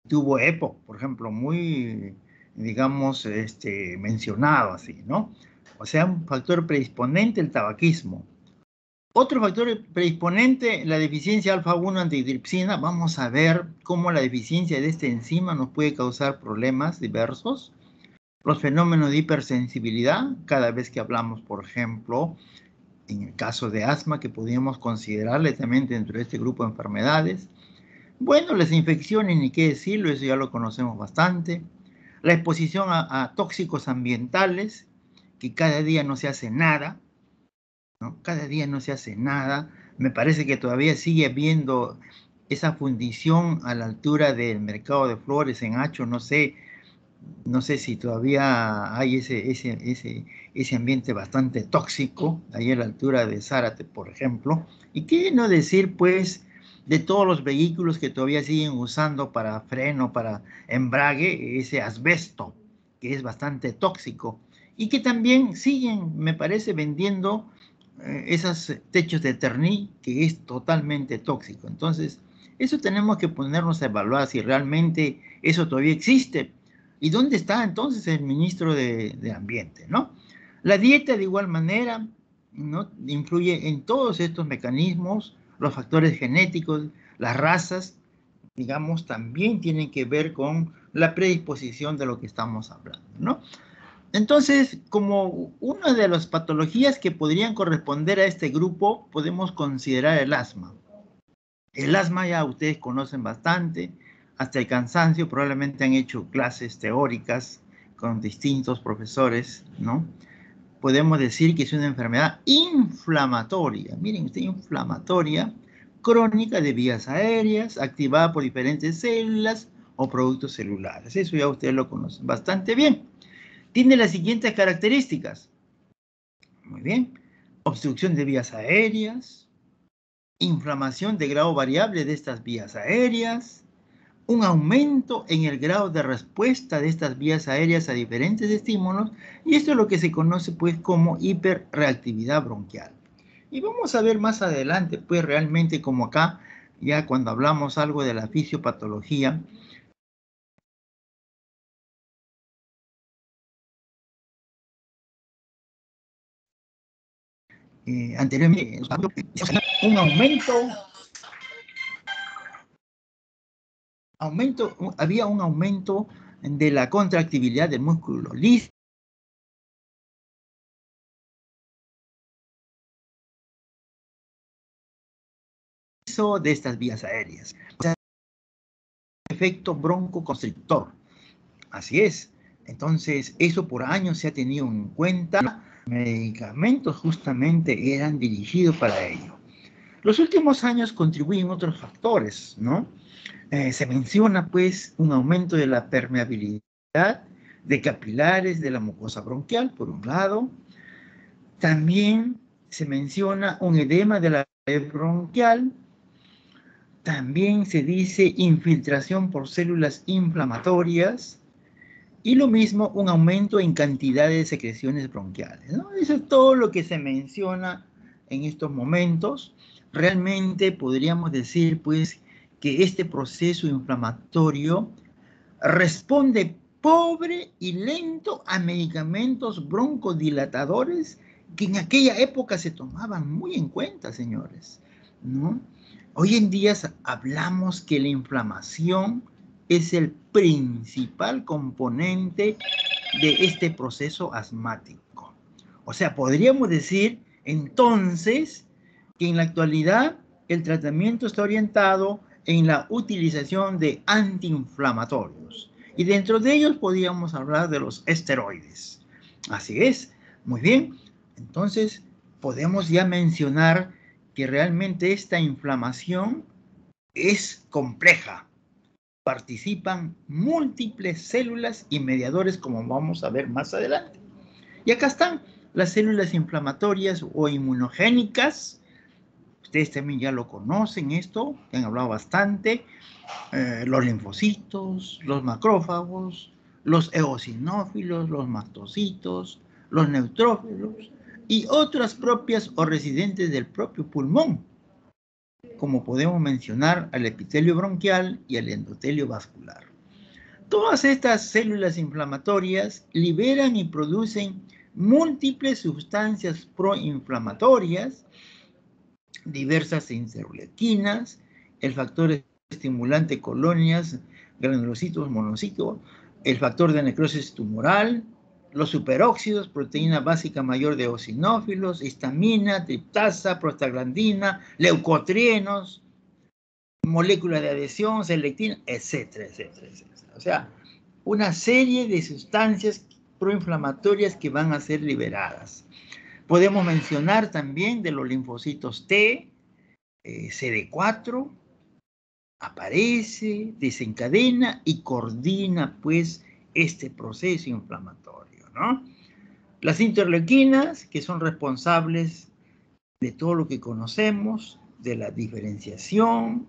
tuvo EPOC, por ejemplo, muy, digamos, mencionado así, ¿no? O sea, un factor predisponente el tabaquismo. Otro factor predisponente, la deficiencia alfa-1 antitripsina. Vamos a ver cómo la deficiencia de esta enzima nos puede causar problemas diversos. Los fenómenos de hipersensibilidad, cada vez que hablamos, por ejemplo, en el caso de asma, que podríamos considerarle también dentro de este grupo de enfermedades. Bueno, las infecciones, ni qué decirlo, eso ya lo conocemos bastante. La exposición a tóxicos ambientales, que cada día no se hace nada, ¿no? Cada día no se hace nada. Me parece que todavía sigue habiendo esa fundición a la altura del mercado de flores en Hacho, no sé si todavía hay ese ambiente bastante tóxico, ahí a la altura de Zárate, por ejemplo. Y qué no decir, pues, de todos los vehículos que todavía siguen usando para freno, para embrague, ese asbesto, que es bastante tóxico. Y que también siguen, me parece, vendiendo esos techos de Terni, que es totalmente tóxico. Entonces, eso tenemos que ponernos a evaluar si realmente eso todavía existe. ¿Y dónde está entonces el ministro de Ambiente, no? La dieta, de igual manera, ¿no?, influye en todos estos mecanismos, los factores genéticos, las razas, digamos, también tienen que ver con la predisposición de lo que estamos hablando, ¿no? Entonces, como una de las patologías que podrían corresponder a este grupo, podemos considerar el asma. El asma ya ustedes conocen bastante, hasta el cansancio, probablemente han hecho clases teóricas con distintos profesores, ¿no? Podemos decir que es una enfermedad inflamatoria, miren usted, inflamatoria, crónica de vías aéreas, activada por diferentes células o productos celulares. Eso ya ustedes lo conocen bastante bien. Tiene las siguientes características. Muy bien. Obstrucción de vías aéreas, inflamación de grado variable de estas vías aéreas, un aumento en el grado de respuesta de estas vías aéreas a diferentes estímulos, y esto es lo que se conoce pues como hiperreactividad bronquial. Y vamos a ver más adelante pues realmente como acá, ya cuando hablamos algo de la fisiopatología, anteriormente un había un aumento de la contractibilidad del músculo liso de estas vías aéreas. O sea, efecto broncoconstrictor. Así es. Entonces, eso por años se ha tenido en cuenta. Medicamentos justamente eran dirigidos para ello. Los últimos años contribuyen otros factores, ¿no? Se menciona, pues, un aumento de la permeabilidad de capilares de la mucosa bronquial, por un lado. También se menciona un edema de la pared bronquial. También se dice infiltración por células inflamatorias. Y lo mismo, un aumento en cantidad de secreciones bronquiales, ¿no? Eso es todo lo que se menciona en estos momentos. Realmente podríamos decir, pues, que este proceso inflamatorio responde pobre y lento a medicamentos broncodilatadores que en aquella época se tomaban muy en cuenta, señores, ¿no? Hoy en día hablamos que la inflamación es el principal componente de este proceso asmático. O sea, podríamos decir entonces que en la actualidad el tratamiento está orientado en la utilización de antiinflamatorios. Y dentro de ellos podríamos hablar de los esteroides. Así es, muy bien. Entonces, podemos ya mencionar que realmente esta inflamación es compleja. Participan múltiples células y mediadores, como vamos a ver más adelante. Y acá están las células inflamatorias o inmunogénicas. Ustedes también ya lo conocen esto, han hablado bastante. Los linfocitos, los macrófagos, los eosinófilos, los mastocitos, los neutrófilos y otras propias o residentes del propio pulmón, como podemos mencionar al epitelio bronquial y al endotelio vascular. Todas estas células inflamatorias liberan y producen múltiples sustancias proinflamatorias, diversas interleuquinas, el factor estimulante colonias, granulocitos, monocitos, el factor de necrosis tumoral, los superóxidos, proteína básica mayor de eosinófilos, histamina, triptasa, prostaglandina, leucotrienos, molécula de adhesión, selectina, etcétera, etcétera, etcétera. O sea, una serie de sustancias proinflamatorias que van a ser liberadas. Podemos mencionar también de los linfocitos T, CD4, aparece, desencadena y coordina pues este proceso inflamatorio, ¿no? Las interleuquinas, que son responsables de todo lo que conocemos, de la diferenciación,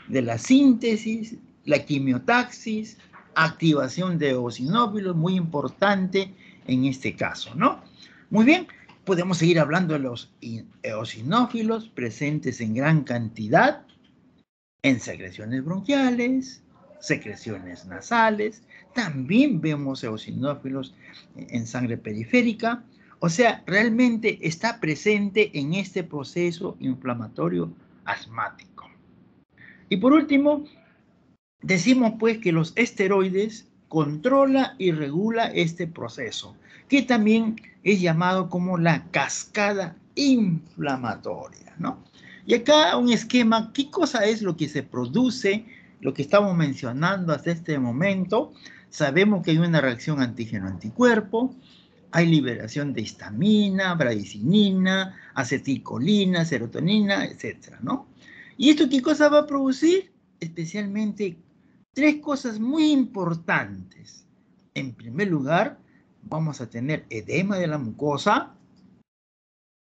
de la síntesis, la quimiotaxis, activación de eosinófilos, muy importante en este caso, ¿no? Muy bien, podemos seguir hablando de los eosinófilos presentes en gran cantidad en secreciones bronquiales, secreciones nasales, también vemos eosinófilos en sangre periférica, o sea, realmente está presente en este proceso inflamatorio asmático. Y por último, decimos pues que los esteroides controla y regula este proceso, que también es llamado como la cascada inflamatoria, ¿no? Y acá un esquema, ¿qué cosa es lo que se produce? Lo que estamos mencionando hasta este momento. Sabemos que hay una reacción antígeno-anticuerpo, hay liberación de histamina, bradicinina, acetilcolina, serotonina, etcétera, ¿no? ¿Y esto qué cosa va a producir? Especialmente tres cosas muy importantes. En primer lugar, vamos a tener edema de la mucosa,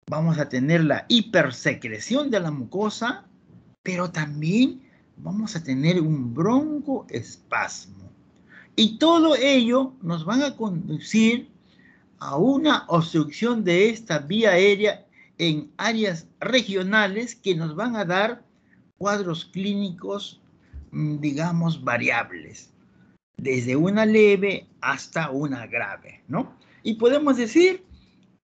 vamos a tener la hipersecreción de la mucosa, pero también vamos a tener un broncoespasmo. Y todo ello nos van a conducir a una obstrucción de esta vía aérea en áreas regionales que nos van a dar cuadros clínicos, digamos, variables, desde una leve hasta una grave, ¿no? Y podemos decir,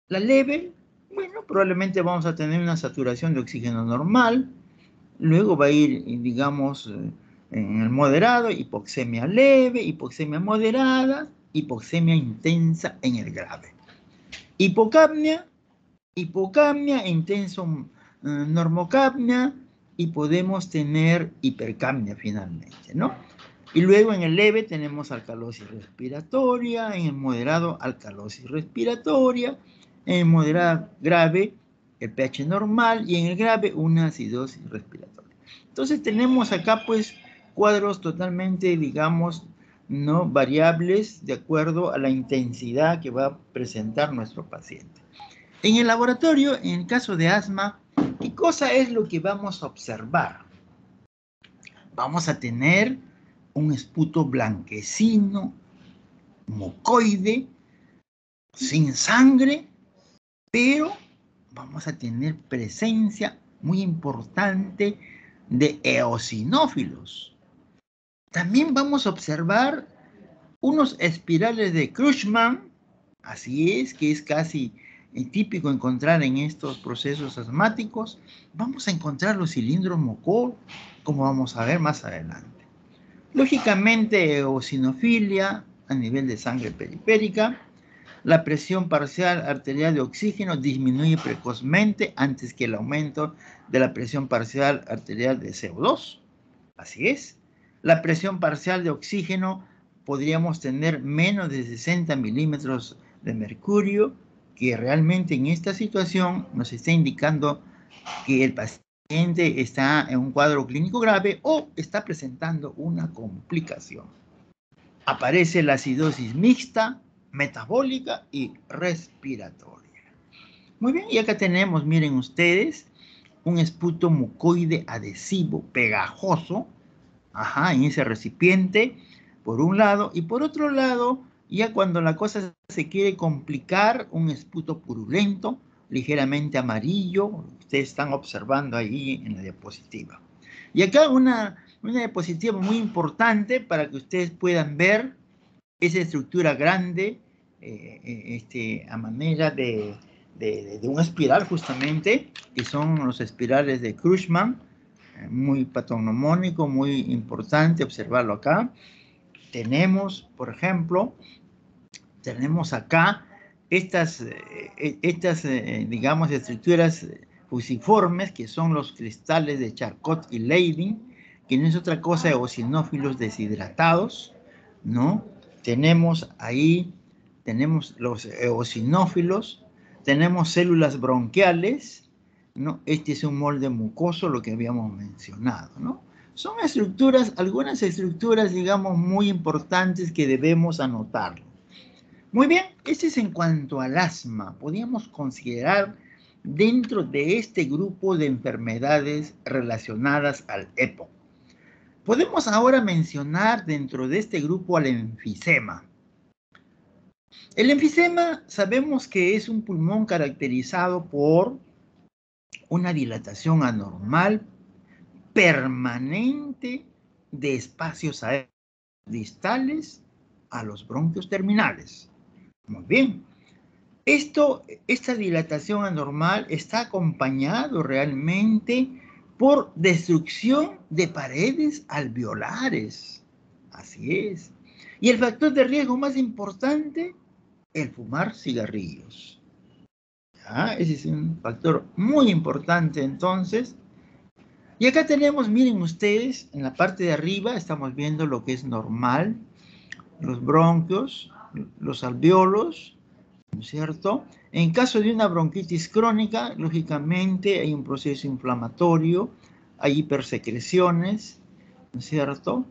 la leve, bueno, probablemente vamos a tener una saturación de oxígeno normal, luego va a ir, digamos, en el moderado, hipoxemia leve, hipoxemia moderada, hipoxemia intensa en el grave. Hipocapnia, intenso normocapnia, y podemos tener hipercapnia finalmente, ¿no? Y luego en el leve tenemos alcalosis respiratoria, en el moderado alcalosis respiratoria, en el moderado grave el pH normal y en el grave una acidosis respiratoria. Entonces tenemos acá pues cuadros totalmente, digamos, no variables de acuerdo a la intensidad que va a presentar nuestro paciente. En el laboratorio, en el caso de asma, ¿qué cosa es lo que vamos a observar? Vamos a tener un esputo blanquecino, mucoide, sin sangre, pero vamos a tener presencia muy importante de eosinófilos. También vamos a observar unos espirales de Krushman, así es, que es casi típico encontrar en estos procesos asmáticos. Vamos a encontrar los cilindros Mocor, como vamos a ver más adelante. Lógicamente, eosinofilia a nivel de sangre periférica. La presión parcial arterial de oxígeno disminuye precozmente antes que el aumento de la presión parcial arterial de CO2. Así es. La presión parcial de oxígeno podríamos tener menos de 60 milímetros de mercurio, que realmente en esta situación nos está indicando que el paciente está en un cuadro clínico grave o está presentando una complicación. Aparece la acidosis mixta, metabólica y respiratoria. Muy bien, y acá tenemos, miren ustedes, un esputo mucoide adhesivo pegajoso, en ese recipiente, por un lado, y por otro lado, ya cuando la cosa se quiere complicar, un esputo purulento, ligeramente amarillo, ustedes están observando ahí en la diapositiva. Y acá una diapositiva muy importante para que ustedes puedan ver esa estructura grande, a manera de un espiral justamente, que son los espirales de Krushman, muy patognomónico, muy importante observarlo acá. Tenemos, por ejemplo, tenemos acá estas digamos, estructuras fusiformes, que son los cristales de Charcot y Leydig, que no es otra cosa de eosinófilos deshidratados, ¿no? Tenemos ahí, tenemos los eosinófilos, tenemos células bronquiales, ¿no? Este es un molde mucoso, lo que habíamos mencionado, ¿no? Son estructuras, algunas estructuras, digamos, muy importantes que debemos anotar. Muy bien, este es en cuanto al asma. Podríamos considerar dentro de este grupo de enfermedades relacionadas al EPOC. Podemos ahora mencionar dentro de este grupo al enfisema. El enfisema sabemos que es un pulmón caracterizado por una dilatación anormal permanente de espacios aéreos distales a los bronquios terminales. Muy bien. Esta dilatación anormal está acompañado realmente por destrucción de paredes alveolares. Así es. Y el factor de riesgo más importante, el fumar cigarrillos. ¿Ya? Ese es un factor muy importante entonces. Y acá tenemos, miren ustedes, en la parte de arriba estamos viendo lo que es normal, los bronquios, los alveolos, ¿no es cierto? En caso de una bronquitis crónica, lógicamente hay un proceso inflamatorio, hay hipersecreciones, ¿no es cierto?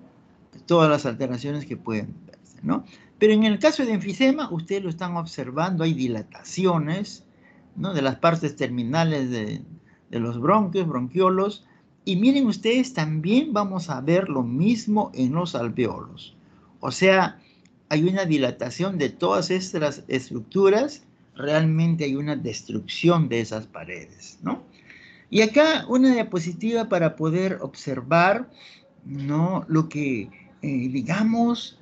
Todas las alteraciones que pueden verse, ¿no? Pero en el caso de enfisema, ustedes lo están observando, hay dilataciones, ¿no? De las partes terminales de los bronquios, bronquiolos, y miren ustedes, también vamos a ver lo mismo en los alveolos. O sea, hay una dilatación de todas estas estructuras, realmente hay una destrucción de esas paredes, ¿no? Y acá una diapositiva para poder observar, ¿no? Lo que, digamos,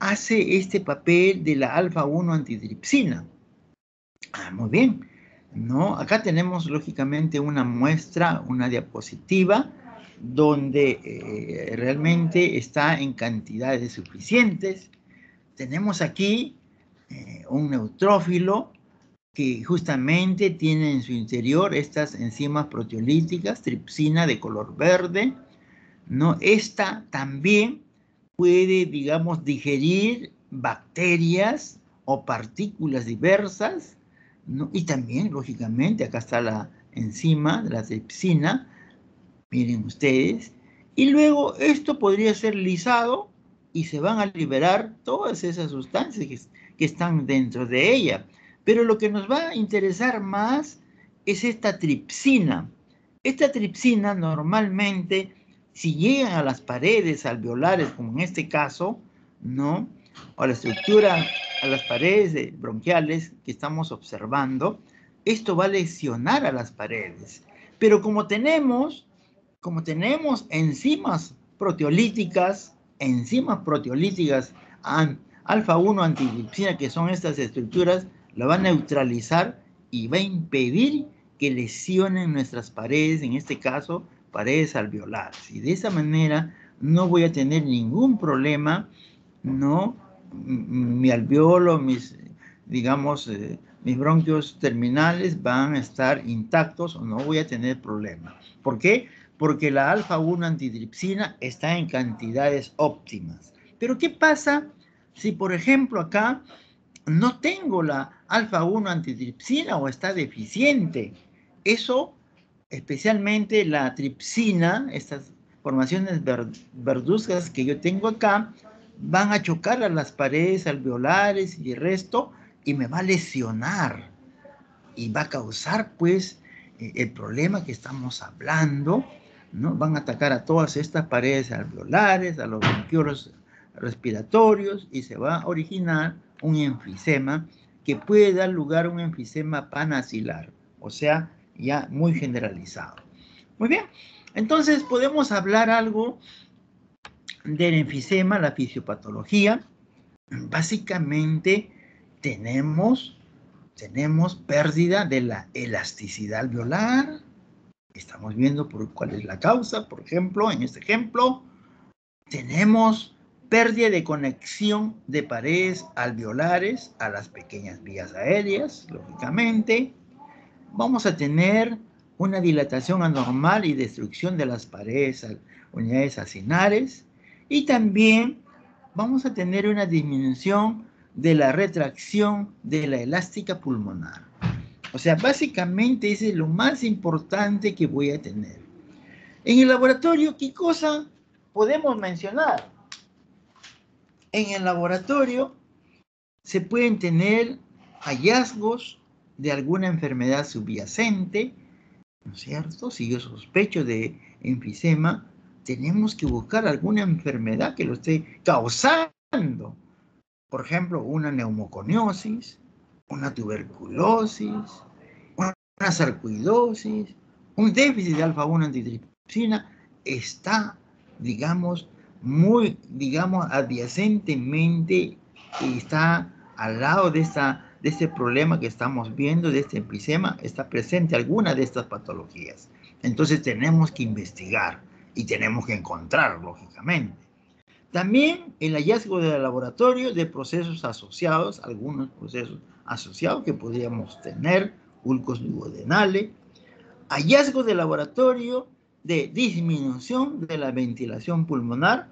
hace este papel de la alfa-1 antitripsina. Muy bien, ¿no? Acá tenemos lógicamente una muestra, una diapositiva, donde realmente está en cantidades suficientes. Tenemos aquí un neutrófilo que justamente tiene en su interior estas enzimas proteolíticas, tripsina de color verde, ¿no? Esta también puede, digamos, digerir bacterias o partículas diversas, ¿no? Y también, lógicamente, acá está la enzima de la tripsina, miren ustedes, y luego esto podría ser lisado y se van a liberar todas esas sustancias que están dentro de ella. Pero lo que nos va a interesar más es esta tripsina. Esta tripsina normalmente, si llegan a las paredes alveolares, como en este caso, ¿no? O a la estructura, a las paredes bronquiales que estamos observando, esto va a lesionar a las paredes. Pero como tenemos enzimas proteolíticas, alfa-1 antitripsina, que son estas estructuras, la va a neutralizar y va a impedir que lesionen nuestras paredes, en este caso, paredes alveolares. Y de esa manera no voy a tener ningún problema, ¿no? Mi alveolo, digamos, mis bronquios terminales van a estar intactos o no voy a tener problema. ¿Por qué? Porque la alfa-1 antitripsina está en cantidades óptimas. Pero ¿qué pasa si, por ejemplo, acá no tengo la alfa-1 antitripsina o está deficiente? Eso, especialmente la tripsina, estas formaciones verduzcas que yo tengo acá, van a chocar a las paredes alveolares y el resto y me va a lesionar y va a causar pues el problema que estamos hablando, ¿no? Van a atacar a todas estas paredes alveolares, a los bronquiolos respiratorios y se va a originar un enfisema que puede dar lugar a un enfisema panacilar, o sea, ya muy generalizado. Muy bien, entonces podemos hablar algo del enfisema, la fisiopatología. básicamente tenemos pérdida de la elasticidad alveolar. Estamos viendo cuál es la causa. Por ejemplo, en este ejemplo, tenemos pérdida de conexión de paredes alveolares a las pequeñas vías aéreas, lógicamente. Vamos a tener una dilatación anormal y destrucción de las paredes, unidades acinares, y también vamos a tener una disminución de la retracción de la elástica pulmonar. O sea, básicamente ese es lo más importante que voy a tener. En el laboratorio, ¿qué cosa podemos mencionar? En el laboratorio se pueden tener hallazgos de alguna enfermedad subyacente, ¿no es cierto? Si yo sospecho de enfisema, tenemos que buscar alguna enfermedad que lo esté causando. Por ejemplo, una neumoconiosis, una tuberculosis, una sarcoidosis, un déficit de alfa-1 antitripsina, está, digamos, adyacentemente, está al lado de este problema que estamos viendo, de este enfisema, está presente alguna de estas patologías. Entonces tenemos que investigar y tenemos que encontrar, lógicamente. También el hallazgo del laboratorio de procesos asociados, algunos procesos asociados que podríamos tener, ulcos duodenales, hallazgo de laboratorio de disminución de la ventilación pulmonar,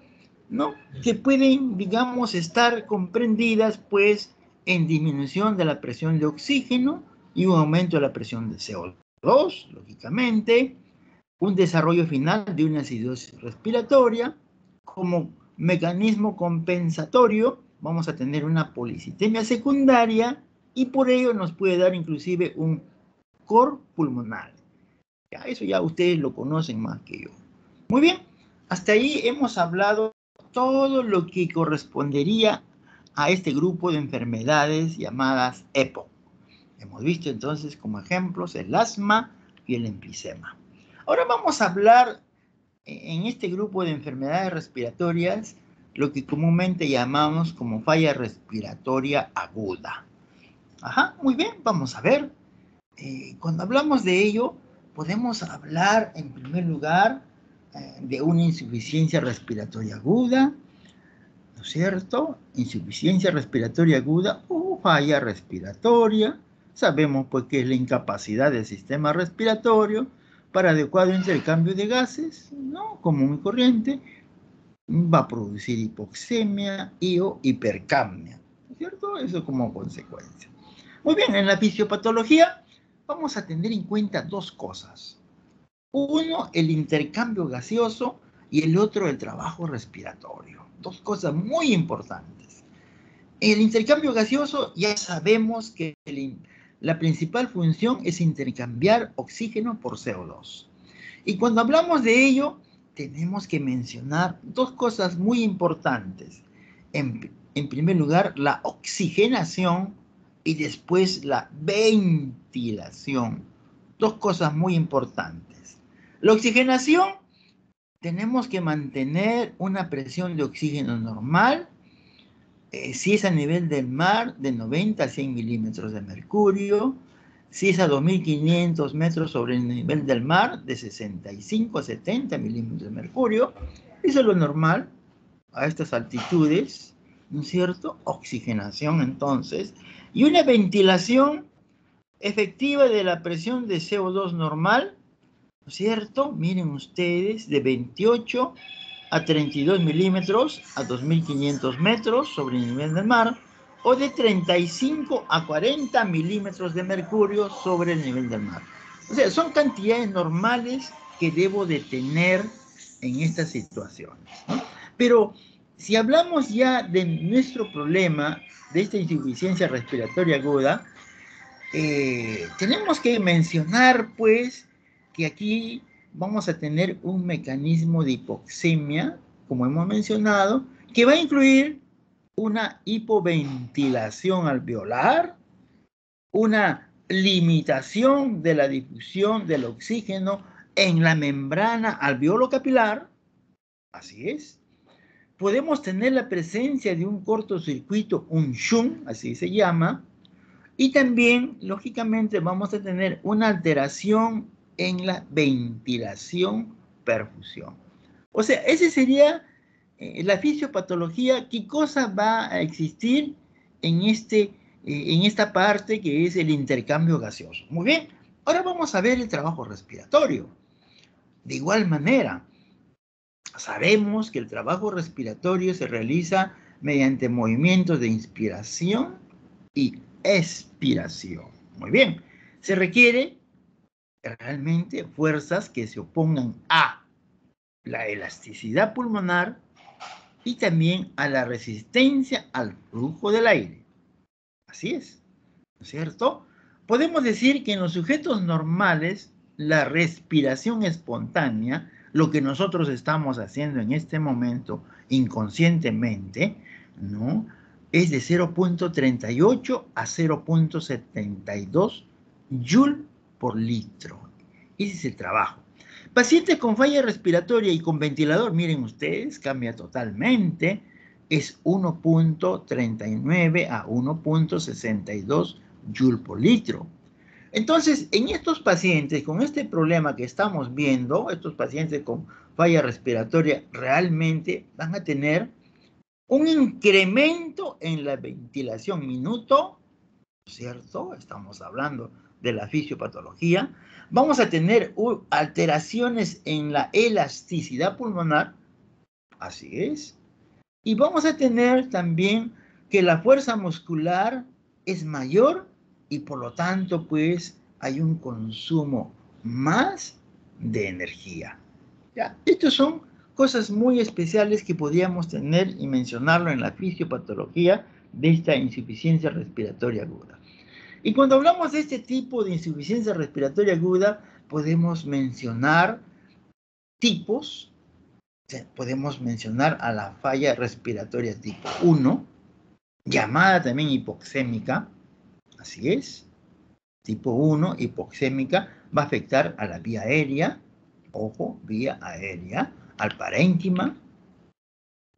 ¿no? Que pueden, digamos, estar comprendidas, pues, en disminución de la presión de oxígeno y un aumento de la presión de CO2, lógicamente, un desarrollo final de una acidosis respiratoria, como mecanismo compensatorio, vamos a tener una policitemia secundaria y por ello nos puede dar inclusive un cor pulmonar. Ya, eso ya ustedes lo conocen más que yo. Muy bien, hasta ahí hemos hablado todo lo que correspondería a este grupo de enfermedades llamadas EPOC. Hemos visto entonces como ejemplos el asma y el enfisema. Ahora vamos a hablar en este grupo de enfermedades respiratorias lo que comúnmente llamamos como falla respiratoria aguda. Ajá, muy bien, vamos a ver. Cuando hablamos de ello, podemos hablar en primer lugar de una insuficiencia respiratoria aguda, ¿no es cierto? Insuficiencia respiratoria aguda o falla respiratoria. Sabemos pues que es la incapacidad del sistema respiratorio para adecuado intercambio de gases, ¿no? Común y corriente, va a producir hipoxemia y o hipercapnia, ¿no es cierto? Eso como consecuencia. Muy bien, en la fisiopatología vamos a tener en cuenta dos cosas. Uno, el intercambio gaseoso y el otro, el trabajo respiratorio. Dos cosas muy importantes. El intercambio gaseoso ya sabemos que la principal función es intercambiar oxígeno por CO2. Y cuando hablamos de ello, tenemos que mencionar dos cosas muy importantes. En primer lugar, la oxigenación y después la ventilación. Dos cosas muy importantes. La oxigenación, tenemos que mantener una presión de oxígeno normal, si es a nivel del mar, de 90 a 100 milímetros de mercurio, si es a 2.500 metros sobre el nivel del mar, de 65 a 70 milímetros de mercurio. Eso es lo normal a estas altitudes, ¿no es cierto? Oxigenación, entonces, y una ventilación efectiva de la presión de CO2 normal, ¿no es cierto? Miren ustedes, de 28 a 32 milímetros a 2.500 metros sobre el nivel del mar, o de 35 a 40 milímetros de mercurio sobre el nivel del mar. O sea, son cantidades normales que debo de tener en estas situaciones, ¿no? Pero si hablamos ya de nuestro problema, de esta insuficiencia respiratoria aguda, tenemos que mencionar, pues, que aquí vamos a tener un mecanismo de hipoxemia, como hemos mencionado, que va a incluir una hipoventilación alveolar, una limitación de la difusión del oxígeno en la membrana alveolo-capilar, así es, podemos tener la presencia de un cortocircuito, un shunt, así se llama, y también, lógicamente, vamos a tener una alteración en la ventilación-perfusión. O sea, ese sería la fisiopatología. ¿Qué cosa va a existir en esta parte que es el intercambio gaseoso? Muy bien, ahora vamos a ver el trabajo respiratorio. De igual manera, sabemos que el trabajo respiratorio se realiza mediante movimientos de inspiración y expiración. Muy bien, se requiere realmente fuerzas que se opongan a la elasticidad pulmonar y también a la resistencia al flujo del aire. Así es, ¿no es cierto? Podemos decir que en los sujetos normales la respiración espontánea, lo que nosotros estamos haciendo en este momento inconscientemente, ¿no? Es de 0.38 a 0.72 Joule por litro. Ese es el trabajo. Pacientes con falla respiratoria y con ventilador, miren ustedes, cambia totalmente. Es 1.39 a 1.62 Joule por litro. Entonces, en estos pacientes con este problema que estamos viendo, estos pacientes con falla respiratoria realmente van a tener un incremento en la ventilación minuto, ¿cierto? Estamos hablando de la fisiopatología. Vamos a tener alteraciones en la elasticidad pulmonar, así es. Y vamos a tener también que la fuerza muscular es mayor y por lo tanto, pues, hay un consumo más de energía. ¿Ya? Estos son cosas muy especiales que podríamos tener y mencionarlo en la fisiopatología de esta insuficiencia respiratoria aguda. Y cuando hablamos de este tipo de insuficiencia respiratoria aguda, podemos mencionar tipos. Podemos mencionar a la falla respiratoria tipo 1, llamada también hipoxémica, así es, tipo 1, hipoxémica, va a afectar a la vía aérea, ojo, vía aérea, al parénquima,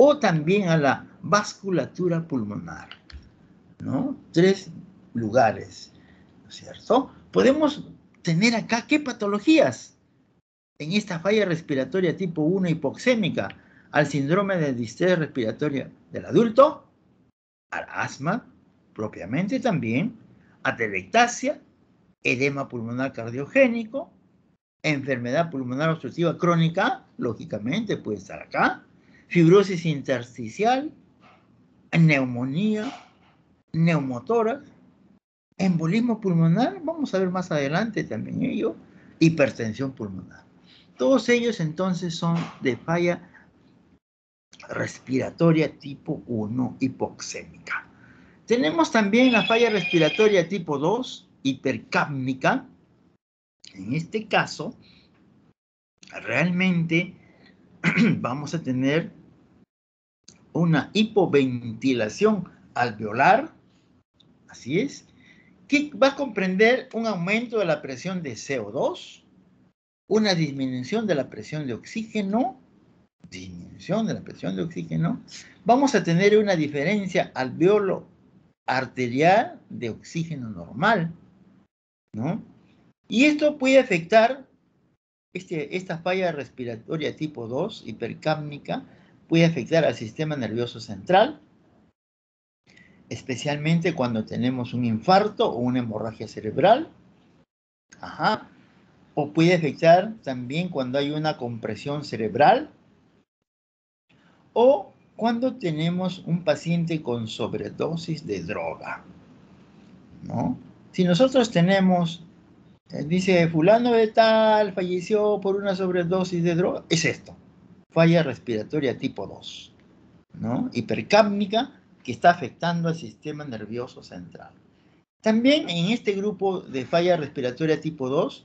o también a la vasculatura pulmonar, ¿no? 3 lugares, ¿no es cierto? Podemos tener acá, ¿qué patologías? En esta falla respiratoria tipo 1 hipoxémica, al síndrome de distrés respiratoria del adulto, al asma propiamente también, atelectasia, edema pulmonar cardiogénico, enfermedad pulmonar obstructiva crónica, lógicamente puede estar acá, fibrosis intersticial, neumonía, neumotórax, embolismo pulmonar, vamos a ver más adelante también ello, hipertensión pulmonar. Todos ellos entonces son de falla respiratoria tipo 1 hipoxémica. Tenemos también la falla respiratoria tipo 2 hipercápnica. En este caso, realmente vamos a tener una hipoventilación alveolar, así es, que va a comprender un aumento de la presión de CO2, una disminución de la presión de oxígeno, vamos a tener una diferencia alveolo arterial de oxígeno normal, ¿no? Y esto puede afectar, esta falla respiratoria tipo 2, hipercápnica, puede afectar al sistema nervioso central, especialmente cuando tenemos un infarto o una hemorragia cerebral. Ajá. O puede afectar también cuando hay una compresión cerebral o cuando tenemos un paciente con sobredosis de droga, ¿no? Si nosotros tenemos, dice fulano de tal falleció por una sobredosis de droga, es esto, falla respiratoria tipo 2, ¿no? Hipercápnica, que está afectando al sistema nervioso central. También en este grupo de falla respiratoria tipo 2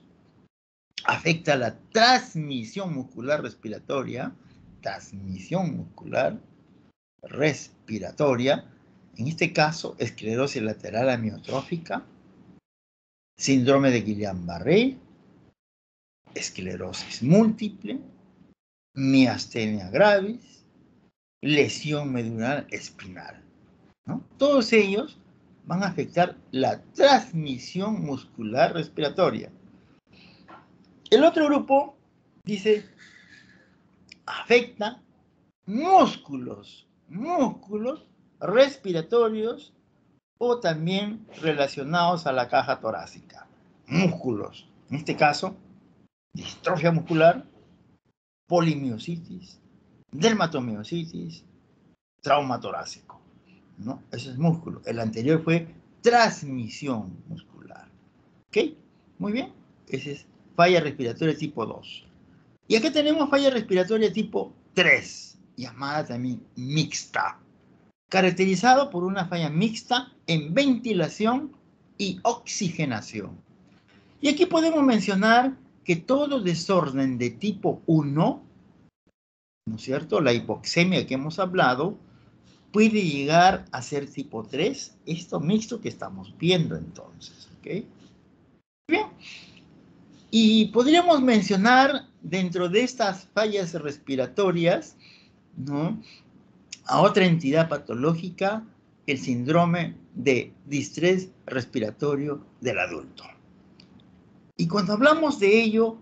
afecta la transmisión muscular respiratoria, en este caso, esclerosis lateral amiotrófica, síndrome de Guillain-Barré, esclerosis múltiple, miastenia gravis, lesión medular espinal, ¿no? Todos ellos van a afectar la transmisión muscular respiratoria. El otro grupo dice, afecta músculos respiratorios o también relacionados a la caja torácica. Músculos, en este caso, distrofia muscular, polimiositis, dermatomiositis, trauma torácico, ¿no? Eso es músculo. El anterior fue transmisión muscular. ¿Ok? Muy bien. Esa es falla respiratoria tipo 2. Y acá tenemos falla respiratoria tipo 3, llamada también mixta, caracterizado por una falla mixta en ventilación y oxigenación. Y aquí podemos mencionar que todo desorden de tipo 1, ¿no es cierto? La hipoxemia que hemos hablado, puede llegar a ser tipo 3, esto mixto que estamos viendo entonces, ¿ok? Bien. Y podríamos mencionar dentro de estas fallas respiratorias, ¿no?, a otra entidad patológica, el síndrome de distrés respiratorio del adulto. Y cuando hablamos de ello,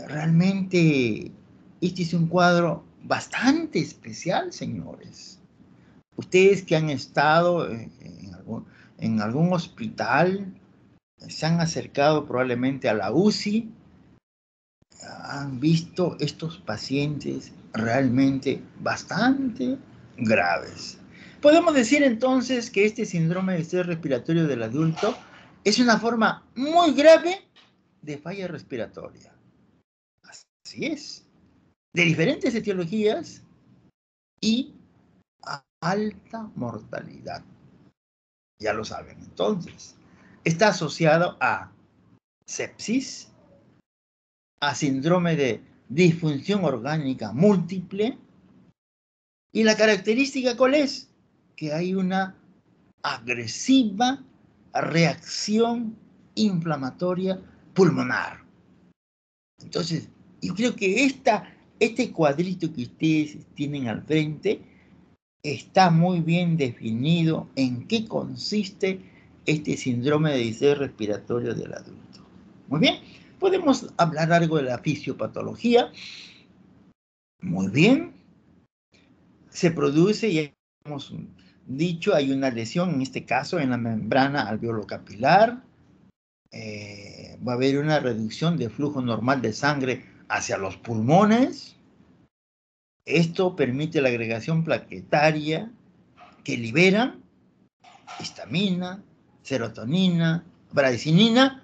realmente este es un cuadro bastante especial, señores. Ustedes que han estado en algún hospital, se han acercado probablemente a la UCI, han visto estos pacientes realmente bastante graves. Podemos decir entonces que este síndrome de estrés respiratorio del adulto es una forma muy grave de falla respiratoria. Así es. De diferentes etiologías y a alta mortalidad. Ya lo saben entonces. Está asociado a sepsis, a síndrome de disfunción orgánica múltiple. ¿Y la característica cuál es? Que hay una agresiva reacción inflamatoria pulmonar. Entonces, yo creo que este cuadrito que ustedes tienen al frente está muy bien definido en qué consiste este síndrome de distrés respiratorio del adulto. Muy bien, podemos hablar algo de la fisiopatología. Muy bien, se produce, ya hemos dicho, hay una lesión, en este caso en la membrana alveolo-capilar. Va a haber una reducción de flujo normal de sangre hacia los pulmones. Esto permite la agregación plaquetaria que libera histamina, serotonina, bradicinina,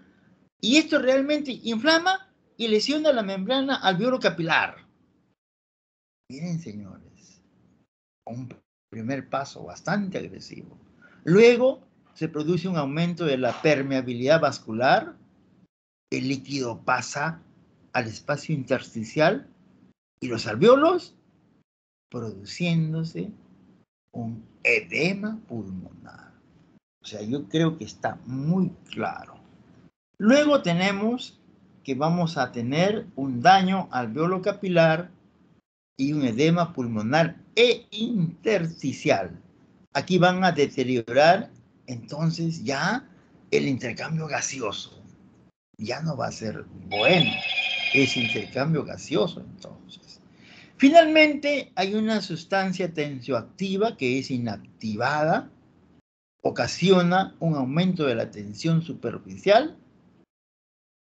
y esto realmente inflama y lesiona la membrana alveolo-capilar. Miren, señores, un primer paso bastante agresivo. Luego se produce un aumento de la permeabilidad vascular, el líquido pasa al espacio intersticial y los alvéolos, produciéndose un edema pulmonar. O sea, yo creo que está muy claro. Luego tenemos que vamos a tener un daño alveolo capilar y un edema pulmonar e intersticial. Aquí van a deteriorar entonces ya el intercambio gaseoso. Ya no va a ser bueno ese intercambio gaseoso entonces. Finalmente, hay una sustancia tensioactiva que es inactivada, ocasiona un aumento de la tensión superficial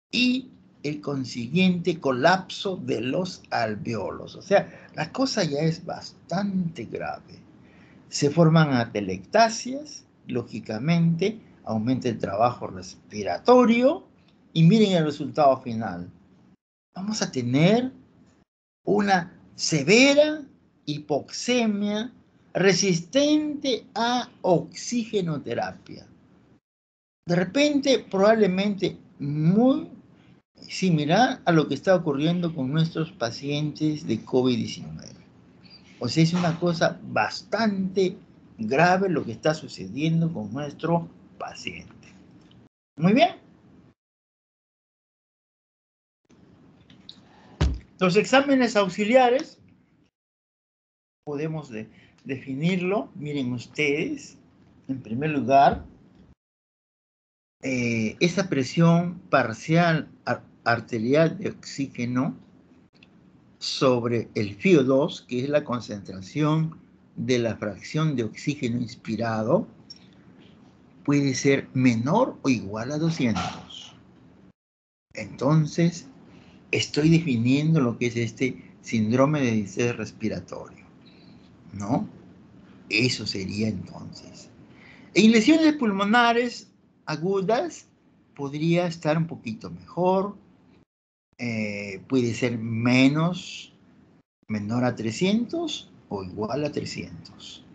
y el consiguiente colapso de los alvéolos. O sea, la cosa ya es bastante grave. Se forman atelectasias, lógicamente, aumenta el trabajo respiratorio y miren el resultado final. Vamos a tener una severa hipoxemia resistente a oxigenoterapia. De repente, probablemente muy similar a lo que está ocurriendo con nuestros pacientes de COVID-19. O sea, es una cosa bastante grave lo que está sucediendo con nuestro paciente. Muy bien. Los exámenes auxiliares podemos definirlo. Miren ustedes, en primer lugar, esa presión parcial arterial de oxígeno sobre el FiO2, que es la concentración de la fracción de oxígeno inspirado, puede ser menor o igual a 200. Entonces, estoy definiendo lo que es este síndrome de distrés respiratorio, ¿no? Eso sería entonces. En lesiones pulmonares agudas podría estar un poquito mejor, puede ser menor a 300 o igual a 300.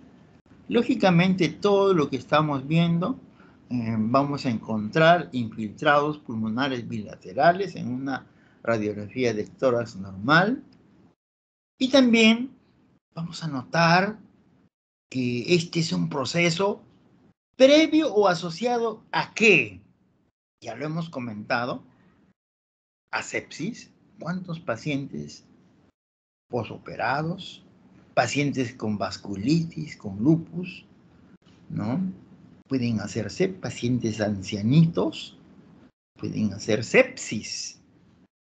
Lógicamente, todo lo que estamos viendo, vamos a encontrar infiltrados pulmonares bilaterales en una radiografía de tórax normal. Y también vamos a notar que este es un proceso previo o asociado a ¿qué? Ya lo hemos comentado, a sepsis. ¿Cuántos pacientes posoperados, pacientes con vasculitis, con lupus, ¿no? Pueden hacerse pacientes ancianitos, pueden hacer sepsis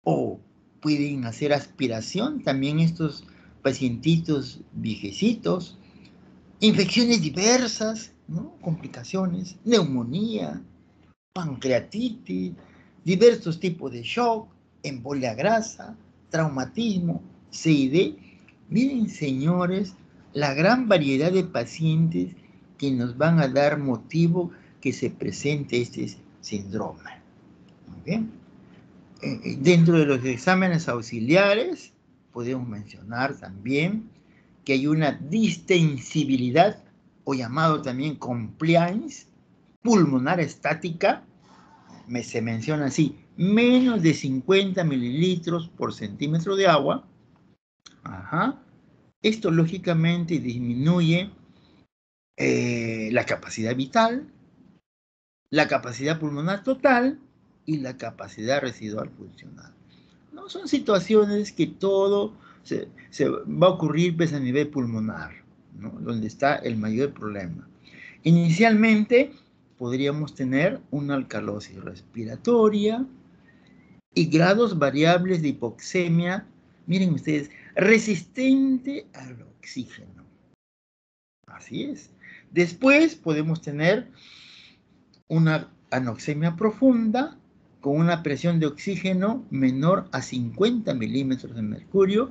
o pueden hacer aspiración también estos pacientitos viejecitos, infecciones diversas, ¿no? Complicaciones, neumonía, pancreatitis, diversos tipos de shock, embolia grasa, traumatismo, CID. Miren, señores, la gran variedad de pacientes que nos van a dar motivo que se presente este síndrome. Muy bien. Dentro de los exámenes auxiliares, podemos mencionar también que hay una distensibilidad, o llamado también compliance, pulmonar estática, se menciona así, menos de 50 mililitros por centímetro de agua. Ajá. Esto lógicamente disminuye la capacidad vital, la capacidad pulmonar total y la capacidad residual funcional. ¿No? Son situaciones que todo se va a ocurrir pues, a nivel pulmonar, ¿no? Donde está el mayor problema. Inicialmente podríamos tener una alcalosis respiratoria y grados variables de hipoxemia, miren ustedes, resistente al oxígeno. Así es. Después podemos tener una anoxemia profunda con una presión de oxígeno menor a 50 milímetros de mercurio,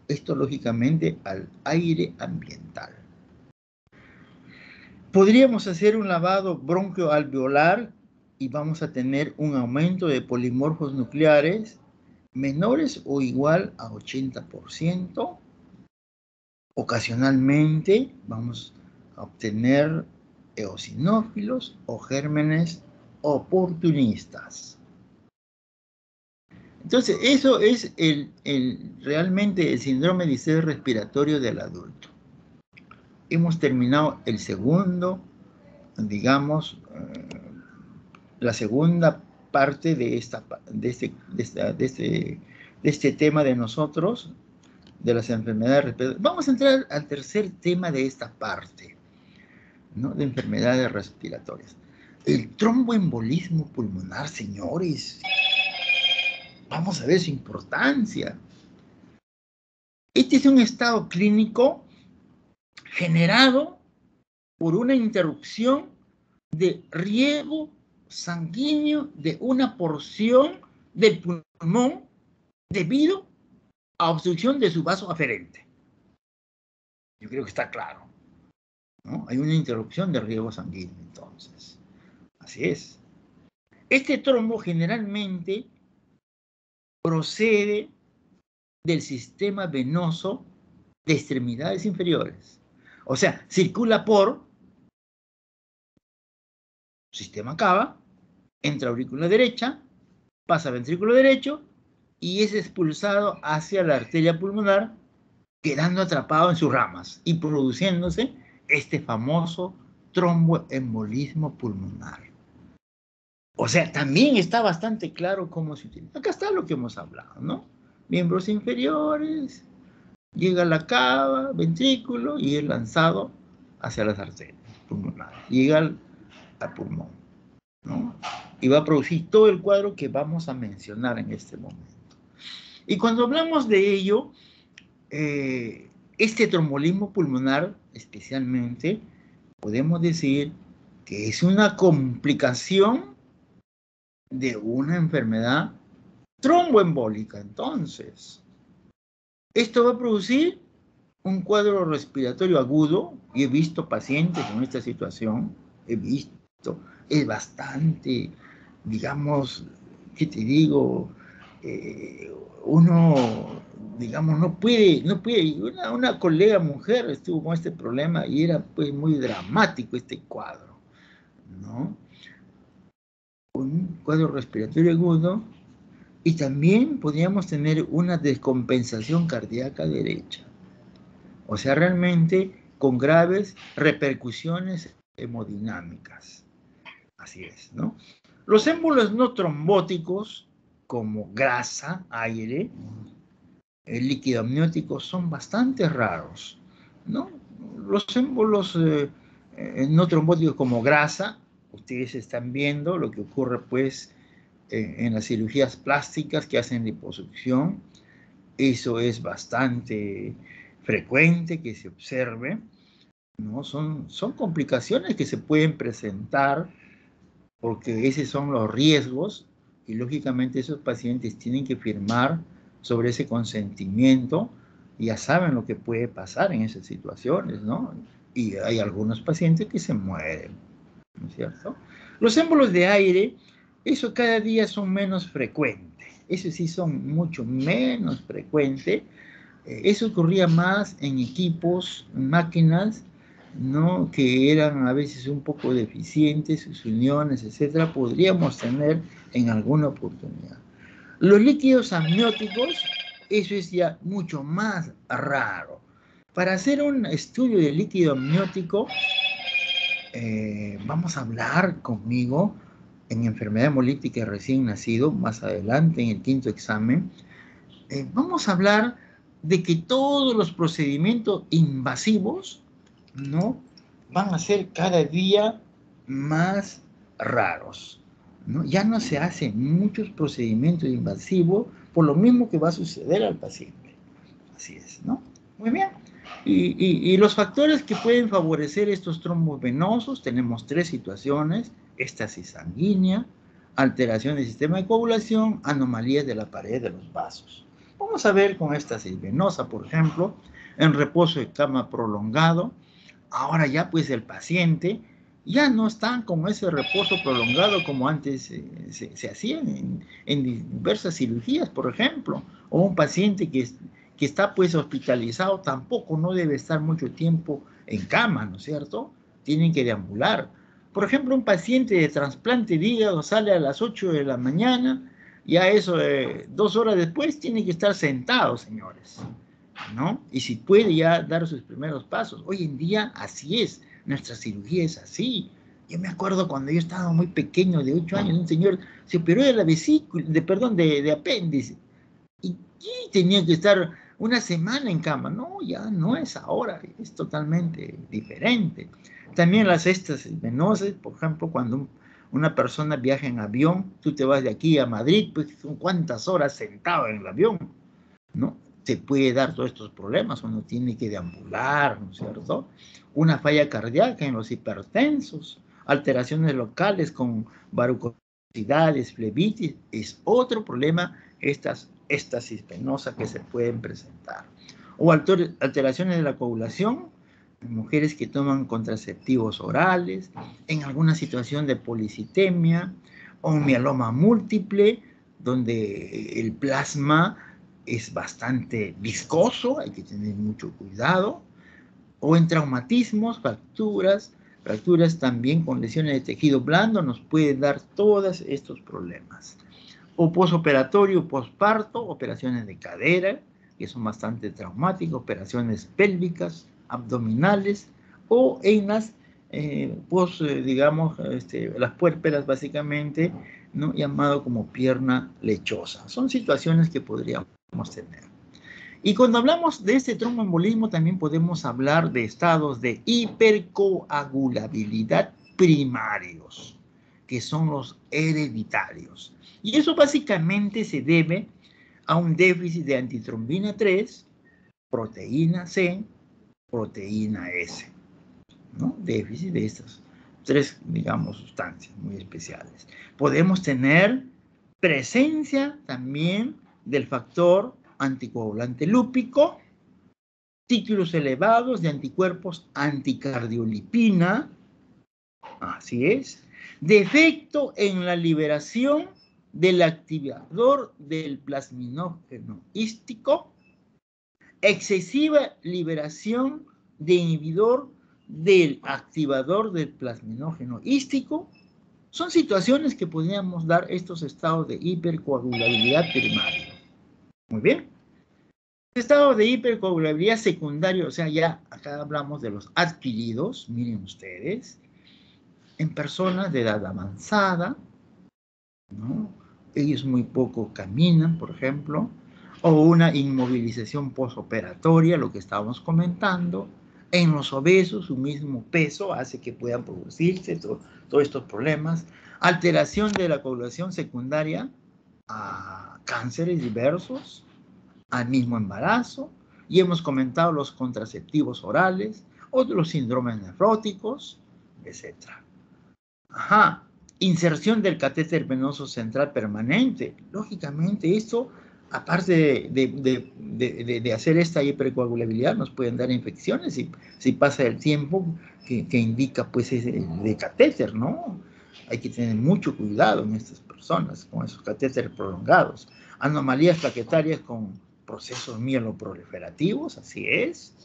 esto lógicamente al aire ambiental. Podríamos hacer un lavado bronquioalveolar y vamos a tener un aumento de polimorfos nucleares menores o igual a 80%. Ocasionalmente vamos a obtener eosinófilos o gérmenes oportunistas. Entonces, eso es realmente el síndrome de distrés respiratorio del adulto. Hemos terminado el segundo, digamos, la segunda parte de este tema de nosotros, de las enfermedades respiratorias. Vamos a entrar al tercer tema de esta parte, ¿no? De enfermedades respiratorias. El tromboembolismo pulmonar, señores. Vamos a ver su importancia. Este es un estado clínico generado por una interrupción de riego sanguíneo de una porción del pulmón debido a obstrucción de su vaso aferente. Yo creo que está claro, ¿no? Hay una interrupción de riego sanguíneo, entonces. Así es. Este trombo generalmente procede del sistema venoso de extremidades inferiores. O sea, circula por sistema cava, entra aurícula derecha, pasa ventrículo derecho y es expulsado hacia la arteria pulmonar, quedando atrapado en sus ramas y produciéndose este famoso tromboembolismo pulmonar. O sea, también está bastante claro cómo se utiliza. Acá está lo que hemos hablado, ¿no? Miembros inferiores, Llega a la cava, ventrículo, y es lanzado hacia las arterias pulmonares. Llega al pulmón, ¿no? Y va a producir todo el cuadro que vamos a mencionar en este momento. Y cuando hablamos de ello, este trombolismo pulmonar, especialmente, podemos decir que es una complicación de una enfermedad tromboembólica. Entonces, esto va a producir un cuadro respiratorio agudo, y he visto pacientes con esta situación, es bastante, digamos, ¿qué te digo? Uno, digamos, no puede, una colega mujer estuvo con este problema y era pues muy dramático este cuadro, ¿no? Un cuadro respiratorio agudo, y también podríamos tener una descompensación cardíaca derecha. O sea, realmente con graves repercusiones hemodinámicas. Así es, ¿no? Los émbolos no trombóticos, como grasa, aire, el líquido amniótico, son bastante raros, ¿no? Los émbolos no trombóticos como grasa, ustedes están viendo lo que ocurre, pues, en las cirugías plásticas que hacen liposucción. Eso es bastante frecuente que se observe, ¿no? Son complicaciones que se pueden presentar porque esos son los riesgos, y lógicamente esos pacientes tienen que firmar sobre ese consentimiento, y ya saben lo que puede pasar en esas situaciones, ¿no? Y hay algunos pacientes que se mueren, ¿no es cierto? Los émbolos de aire, eso cada día son menos frecuentes, eso sí son mucho menos frecuentes. Eso ocurría más en equipos, máquinas, ¿no? Que eran a veces un poco deficientes, sus uniones, etcétera, podríamos tener en alguna oportunidad. Los líquidos amnióticos, eso es ya mucho más raro. Para hacer un estudio de líquido amniótico, vamos a hablar conmigo en enfermedad hemolítica recién nacido, más adelante en el quinto examen. Vamos a hablar de que todos los procedimientos invasivos, ¿no?, van a ser cada día más raros, ¿no? Ya no se hacen muchos procedimientos invasivos por lo mismo que va a suceder al paciente. Así es, ¿no? Muy bien. Y los factores que pueden favorecer estos trombos venosos, tenemos tres situaciones: éstasis sanguínea, alteración del sistema de coagulación, anomalías de la pared de los vasos. Vamos a ver con éstasis venosa, por ejemplo, en reposo de cama prolongado. Ahora ya pues el paciente ya no está con ese reposo prolongado como antes se hacía en diversas cirugías, por ejemplo, o un paciente que está pues hospitalizado tampoco no debe estar mucho tiempo en cama, ¿no es cierto? Tienen que deambular. Por ejemplo, un paciente de trasplante de hígado sale a las 8 de la mañana, ya eso 2 horas después tiene que estar sentado, señores, ¿no? Y si puede ya dar sus primeros pasos. Hoy en día así es, nuestra cirugía es así. Yo me acuerdo cuando yo estaba muy pequeño, de 8 años, un señor se operó de la vesícula, de apéndice, y tenía que estar una semana en cama. No, ya no es ahora, es totalmente diferente. También las éstasis venosas, por ejemplo, cuando una persona viaja en avión, tú te vas de aquí a Madrid, pues son cuántas horas sentado en el avión, ¿no? Se puede dar todos estos problemas, uno tiene que deambular, ¿no es cierto? Una falla cardíaca en los hipertensos, alteraciones locales con varicosidades, flebitis, es otro problema, estas éstasis venosa que se pueden presentar. O alteraciones de la coagulación en mujeres que toman contraceptivos orales, en alguna situación de policitemia, o un mieloma múltiple, donde el plasma es bastante viscoso, hay que tener mucho cuidado, o en traumatismos, fracturas también con lesiones de tejido blando, nos pueden dar todos estos problemas. O posoperatorio, posparto, operaciones de cadera, que son bastante traumáticas, operaciones pélvicas, abdominales, o en las digamos, las puérperas básicamente, ¿no?, llamado como pierna lechosa. Son situaciones que podríamos tener. Y cuando hablamos de este tromboembolismo también podemos hablar de estados de hipercoagulabilidad primarios, que son los hereditarios. Y eso básicamente se debe a un déficit de antitrombina 3, proteína C, proteína S, ¿no? Déficit de estas tres, digamos, sustancias muy especiales. Podemos tener presencia también del factor anticoagulante lúpico, títulos elevados de anticuerpos anticardiolipina, así es, defecto en la liberación del activador del plasminógeno hístico, excesiva liberación de inhibidor del activador del plasminógeno hístico. Son situaciones que podríamos dar estos estados de hipercoagulabilidad primaria. Muy bien. Estado de hipercoagulabilidad secundario, o sea, ya acá hablamos de los adquiridos, miren ustedes, en personas de edad avanzada, ¿no? Ellos muy poco caminan, por ejemplo, o una inmovilización postoperatoria, lo que estábamos comentando. En los obesos, su mismo peso hace que puedan producirse todos estos problemas. Alteración de la coagulación secundaria a cánceres diversos, al mismo embarazo, y hemos comentado los contraceptivos orales, otros síndromes nefróticos, etc. Ajá, inserción del catéter venoso central permanente. Lógicamente, esto, aparte de hacer esta hipercoagulabilidad, nos pueden dar infecciones si pasa el tiempo que indica, pues, de catéter, ¿no? Hay que tener mucho cuidado en estas personas con esos catéteres prolongados. Anomalías plaquetarias con procesos mieloproliferativos, así es.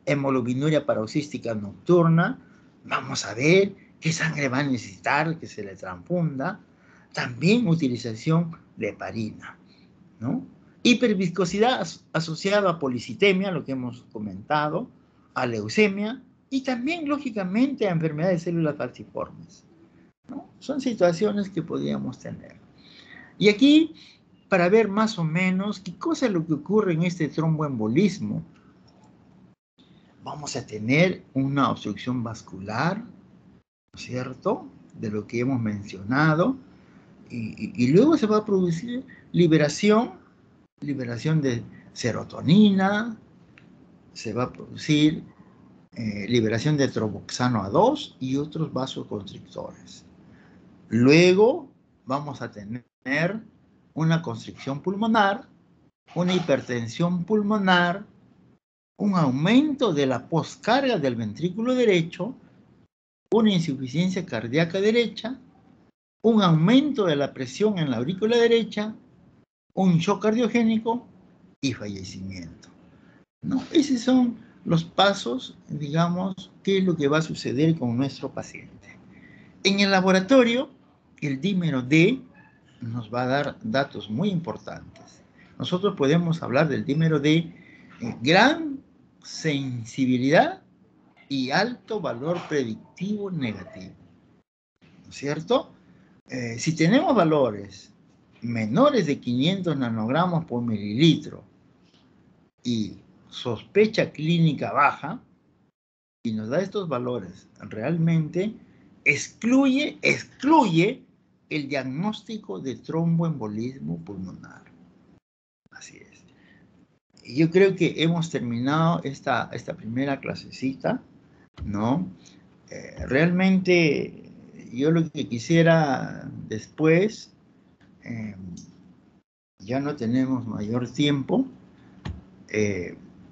Hemoglobinuria paroxística nocturna. Vamos a ver qué sangre va a necesitar que se le transfunda. También utilización de heparina, ¿no? Hiperviscosidad asociada a policitemia, lo que hemos comentado, a leucemia y también, lógicamente, a enfermedades de células falciformes, ¿no? Son situaciones que podríamos tener. Y aquí, para ver más o menos qué cosa es lo que ocurre en este tromboembolismo, vamos a tener una obstrucción vascular, ¿no es cierto?, de lo que hemos mencionado, y luego se va a producir liberación de serotonina, se va a producir liberación de tromboxano A2 y otros vasoconstrictores. Luego vamos a tener una constricción pulmonar, una hipertensión pulmonar, un aumento de la poscarga del ventrículo derecho, una insuficiencia cardíaca derecha, un aumento de la presión en la aurícula derecha, un shock cardiogénico y fallecimiento, ¿no? Esos son los pasos, digamos, qué es lo que va a suceder con nuestro paciente. En el laboratorio, el dímero D nos va a dar datos muy importantes. Nosotros podemos hablar del dímero D, gran sensibilidad y alto valor predictivo negativo, ¿no es cierto? Si tenemos valores menores de 500 nanogramos por mililitro y sospecha clínica baja, y nos da estos valores, realmente excluye el diagnóstico de tromboembolismo pulmonar. Así es. Y yo creo que hemos terminado esta primera clasecita, ¿no? Realmente yo lo que quisiera después, ya no tenemos mayor tiempo,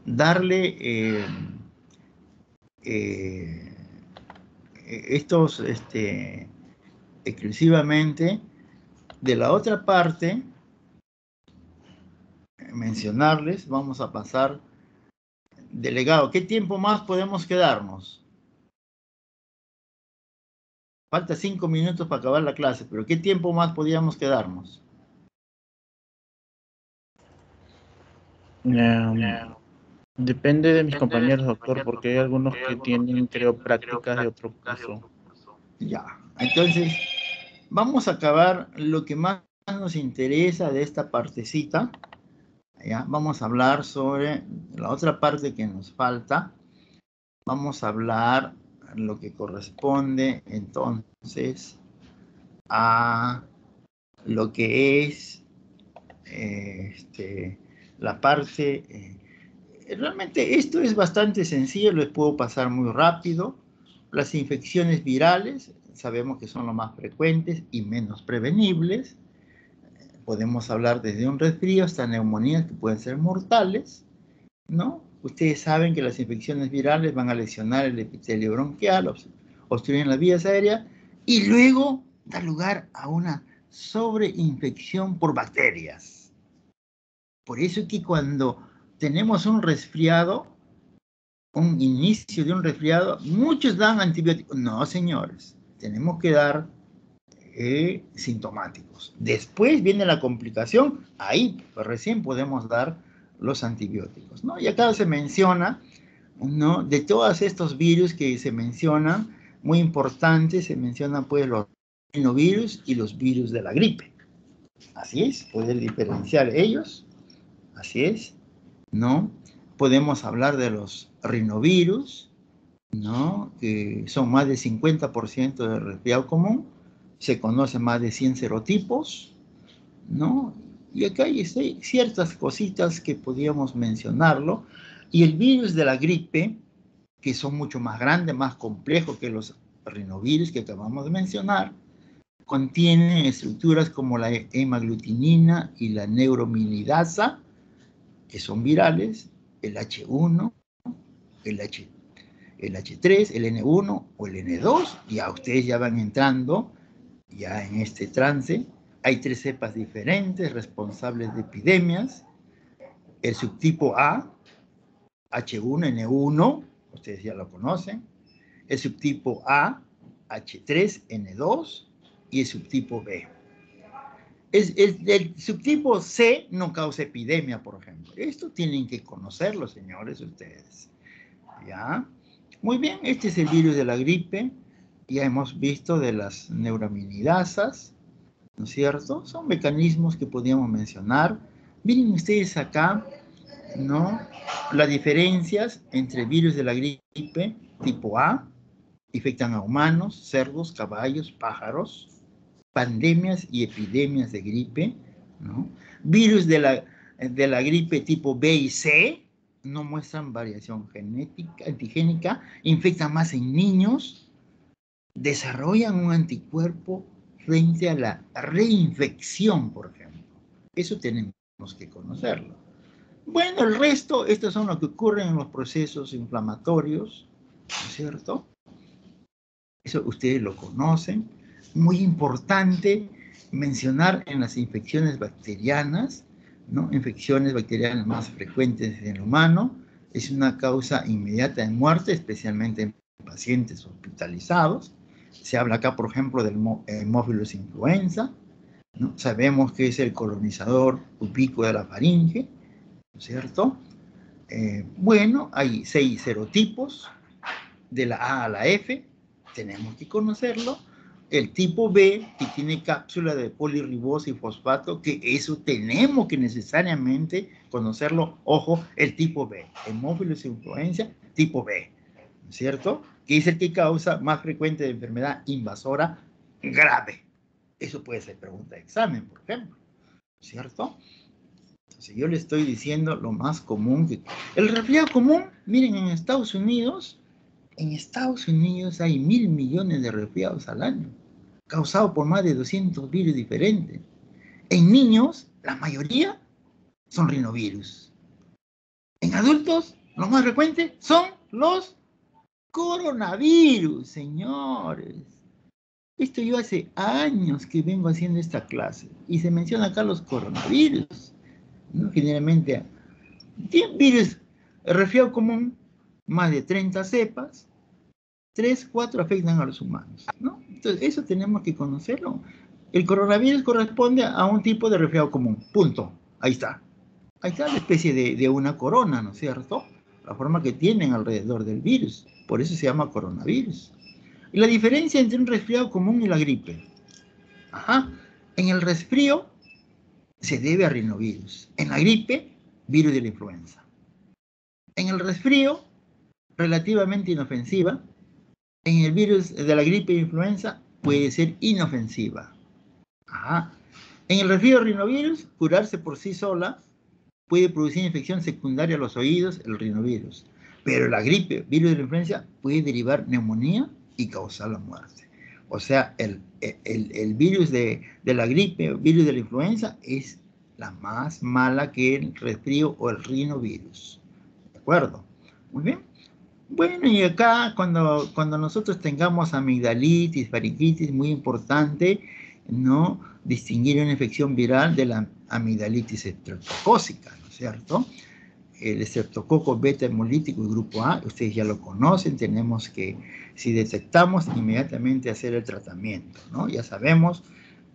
darle estos exclusivamente. De la otra parte, mencionarles, vamos a pasar, delegado, ¿qué tiempo más podemos quedarnos? Falta 5 minutos para acabar la clase, pero ¿qué tiempo más podríamos quedarnos? Depende de mis compañeros, doctor, porque hay algunos que tienen, creo, prácticas de otro curso. Ya, entonces, vamos a acabar lo que más nos interesa de esta partecita, ¿Ya? Vamos a hablar sobre la otra parte que nos falta. Vamos a hablar lo que corresponde entonces a lo que es la parte... realmente esto es bastante sencillo, les puedo pasar muy rápido. Las infecciones virales sabemos que son lo más frecuentes y menos prevenibles. Podemos hablar desde un resfrío hasta neumonías que pueden ser mortales, ¿no? Ustedes saben que las infecciones virales van a lesionar el epitelio bronquial, obstruyen las vías aéreas y luego da lugar a una sobreinfección por bacterias. Por eso es que cuando tenemos un resfriado, un inicio de un resfriado, muchos dan antibióticos. No, señores, tenemos que dar sintomáticos. Después viene la complicación, ahí pues, recién podemos dar los antibióticos, ¿no? Y acá se menciona, ¿no? De todos estos virus que se mencionan, muy importante, se mencionan pues los rinovirus y los virus de la gripe. Así es, poder diferenciar ellos, así es, ¿no? Podemos hablar de los rinovirus, ¿no? Que son más del 50% del resfriado común, se conocen más de 100 serotipos, ¿no? Y acá hay ciertas cositas que podríamos mencionarlo. Y el virus de la gripe, que son mucho más grandes, más complejos que los rinovirus que acabamos de mencionar, contienen estructuras como la hemaglutinina y la neurominidasa, que son virales, el H1, el H3, el N1 o el N2, ya ustedes ya van entrando ya en este trance. Hay 3 cepas diferentes responsables de epidemias. El subtipo A, H1N1, ustedes ya lo conocen. El subtipo A, H3N2 y el subtipo B. El subtipo C no causa epidemia, por ejemplo. Esto tienen que conocerlo, señores, ustedes. ¿Ya? Muy bien, este es el virus de la gripe. Ya hemos visto de las neuraminidasas, ¿no es cierto? Son mecanismos que podríamos mencionar. Miren ustedes acá, ¿no? Las diferencias entre virus de la gripe tipo A, infectan a humanos, cerdos, caballos, pájaros, pandemias y epidemias de gripe, ¿no? Virus de la gripe tipo B y C no muestran variación genética, antigénica, infectan más en niños, desarrollan un anticuerpo frente a la reinfección, por ejemplo. Eso tenemos que conocerlo. Bueno, el resto, estos son lo que ocurre en los procesos inflamatorios, ¿no es cierto? Eso ustedes lo conocen. Muy importante mencionar en las infecciones bacterianas, ¿no? Infecciones bacterianas más frecuentes en el humano, es una causa inmediata de muerte, especialmente en pacientes hospitalizados. Se habla acá, por ejemplo, del Haemophilus influenza, ¿no? Sabemos que es el colonizador ubíquo de la faringe, ¿no es cierto? Bueno, hay 6 serotipos, de la A a la F, tenemos que conocerlo. El tipo B, que tiene cápsula de polirribosa y fosfato, que eso tenemos que necesariamente conocerlo. Ojo, el tipo B, Haemophilus influenza tipo B, ¿no es cierto? Que es el que causa más frecuente de enfermedad invasora grave. Eso puede ser pregunta de examen, por ejemplo, ¿cierto? Entonces yo le estoy diciendo lo más común. El resfriado común, miren, en Estados Unidos hay 1.000 millones de resfriados al año, causados por más de 200 virus diferentes. En niños, la mayoría son rinovirus. En adultos, lo más frecuente son los coronavirus, señores. Esto yo hace años que vengo haciendo esta clase y se menciona acá los coronavirus, ¿no? Generalmente, virus, el resfriado común, más de 30 cepas, 3, 4 afectan a los humanos, ¿no? Entonces, eso tenemos que conocerlo. El coronavirus corresponde a un tipo de resfriado común, punto. Ahí está. Ahí está la especie de una corona, ¿no es cierto? La forma que tienen alrededor del virus. Por eso se llama coronavirus. Y la diferencia entre un resfriado común y la gripe. Ajá. En el resfrío se debe a rinovirus. En la gripe virus de la influenza. En el resfrío, relativamente inofensiva. En el virus de la gripe e influenza, puede ser inofensiva. Ajá. En el resfrío rinovirus, curarse por sí sola puede producir infección secundaria a los oídos, el rinovirus. Pero la gripe, virus de la influenza, puede derivar neumonía y causar la muerte. O sea, el virus de la gripe, virus de la influenza, es la más mala que el resfrío o el rinovirus. ¿De acuerdo? Muy bien. Bueno, y acá cuando nosotros tengamos amigdalitis, faringitis, muy importante, ¿no? Distinguir una infección viral de la amigdalitis estreptocócica, ¿no es cierto? El estreptococo beta hemolítico y grupo A, ustedes ya lo conocen, tenemos que, si detectamos, inmediatamente hacer el tratamiento, ¿no? Ya sabemos,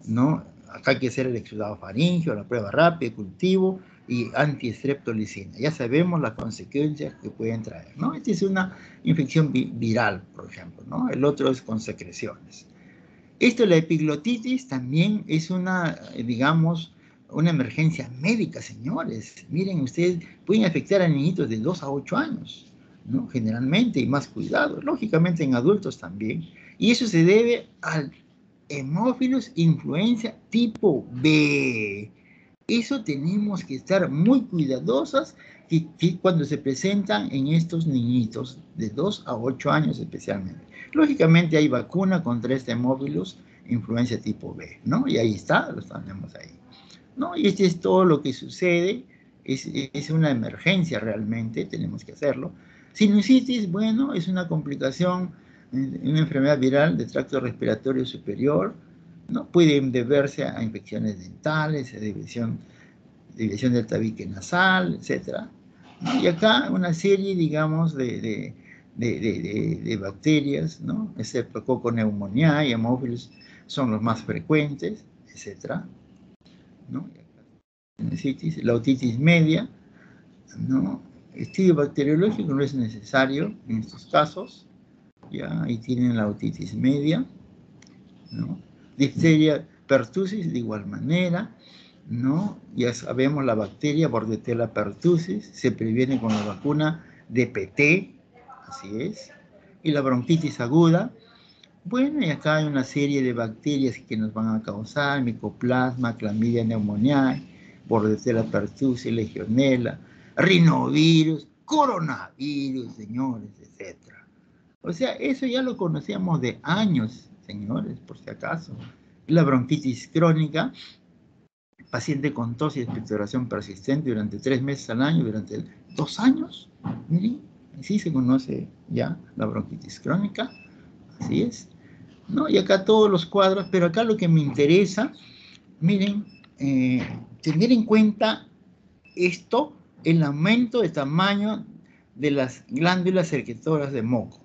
¿no? Acá hay que hacer el exudado faríngeo, la prueba rápida, cultivo y antiestreptolicina. Ya sabemos las consecuencias que pueden traer, ¿no? Esta es una infección viral, por ejemplo, ¿no? El otro es con secreciones. Esto, la epiglotitis, también es una, digamos, una emergencia médica, señores. Miren, ustedes pueden afectar a niñitos de 2 a 8 años, ¿no? Generalmente, y más cuidado. Lógicamente en adultos también. Y eso se debe al hemófilos influenza tipo B. Eso tenemos que estar muy cuidadosos que cuando se presentan en estos niñitos de 2 a 8 años especialmente. Lógicamente hay vacuna contra este hemófilos influenza tipo B, ¿no? Y ahí está, lo tenemos ahí, ¿no? Y este es todo lo que sucede, es una emergencia realmente, tenemos que hacerlo. Sinusitis, bueno, es una complicación, una enfermedad viral de tracto respiratorio superior, ¿no? Pueden deberse a infecciones dentales, a división del tabique nasal, etc. ¿No? Y acá una serie, digamos, de bacterias, ¿no? Streptococcus pneumoniae y hemófilos son los más frecuentes, etc. ¿No? La otitis media, ¿no? Estudio bacteriológico no es necesario en estos casos. Ya, ahí tienen la otitis media, ¿no? Difteria pertussis de igual manera, ¿no? Ya sabemos la bacteria Bordetella pertussis, se previene con la vacuna DPT, así es, y la bronquitis aguda. Bueno, y acá hay una serie de bacterias que nos van a causar, Mycoplasma, Clamidia pneumoniae, Bordetella pertussis, Legionella, rinovirus, coronavirus, señores, etc. O sea, eso ya lo conocíamos de años, señores, por si acaso. La bronquitis crónica, paciente con tos y expectoración persistente durante 3 meses al año, durante 2 años. Miren, así se conoce ya la bronquitis crónica, así es. ¿No? Y acá todos los cuadros, pero acá lo que me interesa, miren, tener en cuenta esto, el aumento de tamaño de las glándulas secretoras de moco,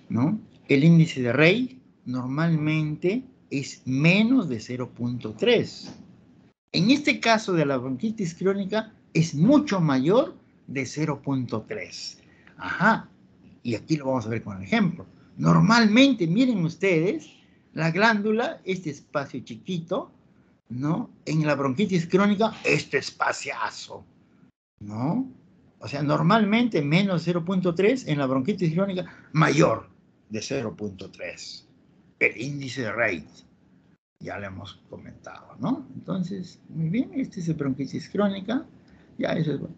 ¿no? El índice de Rey normalmente es menos de 0.3. En este caso de la bronquitis crónica es mucho mayor de 0.3. Ajá, y aquí lo vamos a ver con el ejemplo. Normalmente, miren ustedes, la glándula, este espacio chiquito, ¿no? En la bronquitis crónica, este espaciazo, ¿no? O sea, normalmente menos 0.3, en la bronquitis crónica mayor de 0.3. El índice de Reid, ya lo hemos comentado, ¿no? Entonces, muy bien, este es el bronquitis crónica, ya eso es bueno.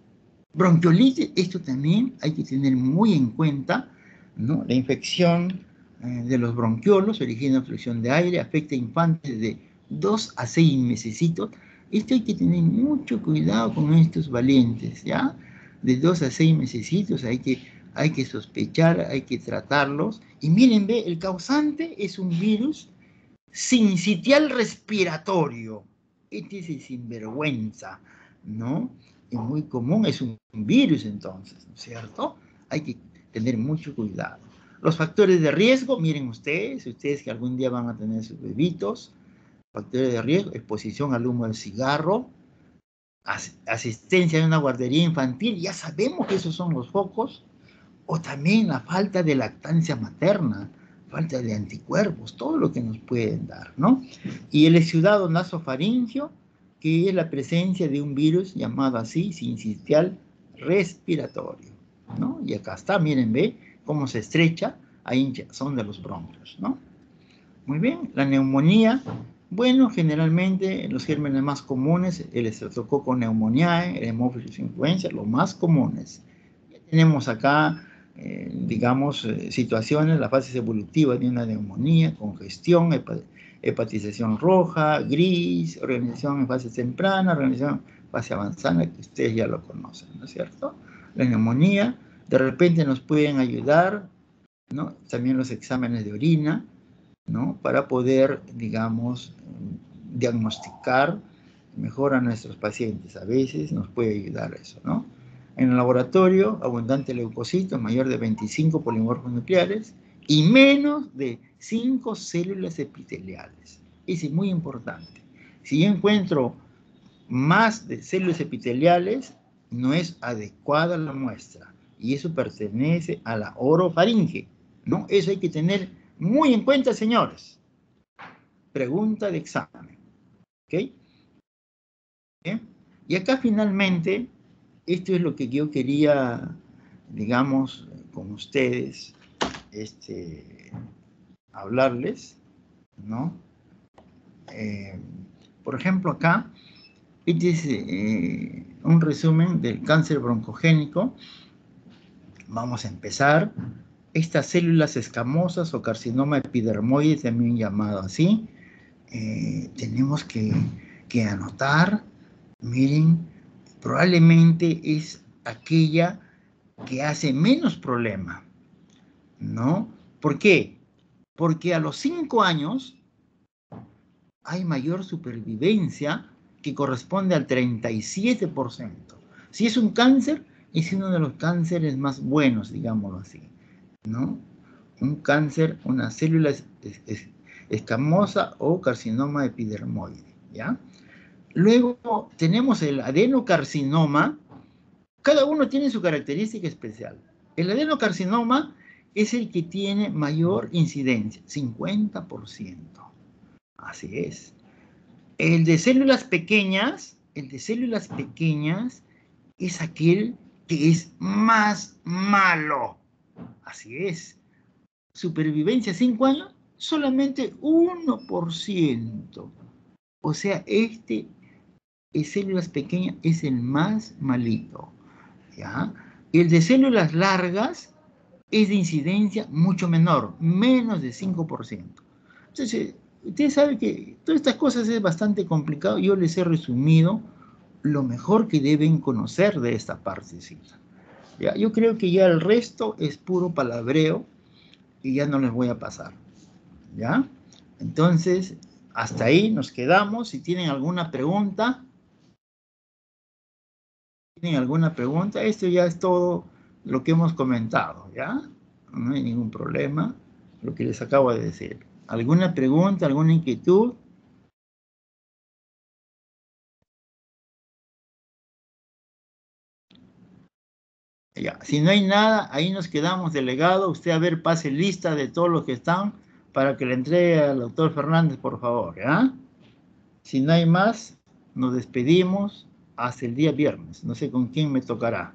Bronquiolitis, esto también hay que tener muy en cuenta, ¿no? La infección de los bronquiolos origina obstrucción de aire, afecta a infantes de 2 a 6 mesecitos. Esto hay que tener mucho cuidado con estos valientes, ¿ya? De 2 a 6 mesecitos hay que sospechar, hay que tratarlos. Y miren, ve, el causante es un virus sincitial respiratorio. Este es el sinvergüenza, ¿no? Es muy común, es un virus entonces, ¿no es cierto? Hay que tener mucho cuidado. Los factores de riesgo, miren ustedes que algún día van a tener sus bebitos, factores de riesgo, exposición al humo del cigarro, asistencia a una guardería infantil, ya sabemos que esos son los focos, o también la falta de lactancia materna, falta de anticuerpos, todo lo que nos pueden dar, ¿no? Y el exudado nasofaringio, que es la presencia de un virus llamado así, sincitial respiratorio, ¿no? Y acá está, miren, ve cómo se estrecha, hay hinchazón de los bronquios, ¿no? Muy bien, la neumonía, bueno, generalmente los gérmenes más comunes, el Streptococcus pneumoniae, el Haemophilus influenza, los más comunes. Tenemos acá, digamos, situaciones, las fases evolutivas de una neumonía, congestión, hepatización roja, gris, organización en fase temprana, organización en fase avanzada, que ustedes ya lo conocen, ¿no es cierto? La neumonía, de repente nos pueden ayudar, ¿no? También los exámenes de orina, ¿no? Para poder, digamos, diagnosticar mejor a nuestros pacientes. A veces nos puede ayudar eso, ¿no? En el laboratorio, abundante leucocitos, mayor de 25 polimorfos nucleares y menos de 5 células epiteliales. Eso es muy importante. Si yo encuentro más de células epiteliales, no es adecuada la muestra. Y eso pertenece a la orofaringe, ¿no? Eso hay que tener muy en cuenta, señores. Pregunta de examen. ¿Ok? ¿Bien? Y acá finalmente, esto es lo que yo quería, digamos, con ustedes, hablarles, ¿no? Por ejemplo, acá, este es un resumen del cáncer broncogénico. Vamos a empezar. Estas células escamosas o carcinoma epidermoide, también llamado así, tenemos que anotar, miren, probablemente es aquella que hace menos problema, ¿no? ¿Por qué? Porque a los 5 años hay mayor supervivencia que corresponde al 37%. Si es un cáncer, es uno de los cánceres más buenos, digámoslo así, ¿no? Un cáncer, una célula escamosa o carcinoma epidermoide, ¿ya? Luego tenemos el adenocarcinoma. Cada uno tiene su característica especial. El adenocarcinoma es el que tiene mayor incidencia, 50%. Así es. El de células pequeñas es aquel que es más malo. Así es. Supervivencia 5 años, solamente 1%. O sea, de células pequeñas es el más malito, ¿ya? El de células largas es de incidencia mucho menor, menos de 5%. Entonces, ustedes saben que todas estas cosas es bastante complicado. Yo les he resumido lo mejor que deben conocer de esta partecita. ¿Ya? Yo creo que ya el resto es puro palabreo y ya no les voy a pasar. ¿Ya? Entonces, hasta ahí nos quedamos. Si tienen alguna pregunta, esto ya es todo lo que hemos comentado, ¿ya? No hay ningún problema, lo que les acabo de decir. ¿Alguna pregunta, alguna inquietud? Ya, si no hay nada, ahí nos quedamos, delegado. Usted, a ver, pase lista de todos los que están para que le entregue al doctor Fernández, por favor, ¿ya? Si no hay más, nos despedimos hasta el día viernes. No sé con quién me tocará.